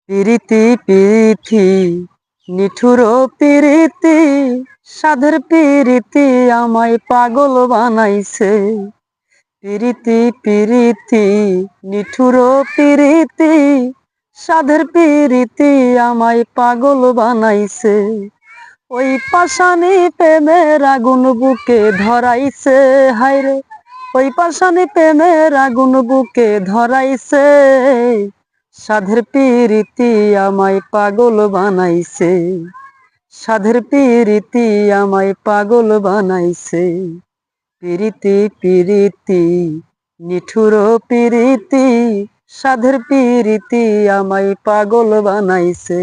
পিরিতি পিরিতি নিঠুর পিরিতি সাধের পিরিতি আমায় পাগল বানাইছে। পিরিতি পিরিতি নিঠুর পিরিতি সাধের পিরিতি আমায় পাগল বানাইছে। ওই পাশানি প্রেমের আগুন বুকে ধরাইছে, হায়রে ওই পাশানি প্রেমের আগুন বুকে ধরাইছে। সাধের পিরিতি আমায় পাগল বানাইছে, সাধের পিরিতি আমায় পাগল বানাইছে। পিরিতি পিরিতি নিঠুর পিরিতি সাধের পিরিতি আমায় পাগল বানাইছে।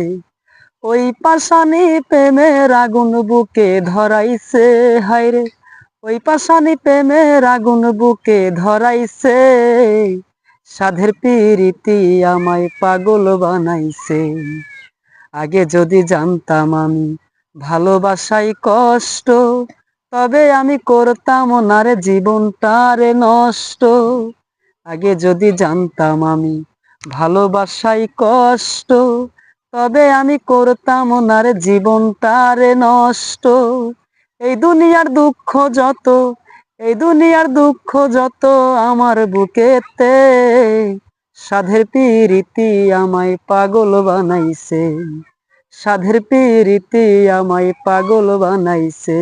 ওই পাশানি প্রেমের আগুন বুকে ধরাইছে, হায়রে ওই পাশানি প্রেমের আগুন বুকে ধরাইছে। সাধের পিরিতি আমায় পাগল বানাইছে। আগে যদি জানতাম আমি ভালোবাসায় কষ্ট, তবে আমি করতাম না রে জীবনটারে নষ্ট। আগে যদি জানতাম আমি ভালোবাসায় কষ্ট, তবে আমি করতাম না রে জীবনটারে নষ্ট। এই দুনিয়ার দুঃখ যত, এই দুনিয়ার দুঃখ যত আমার বুকেতে, সাধের পিরিতি আমায় পাগল বানাইছে, সাধের পিরিতি আমায় পাগল বানাইছে।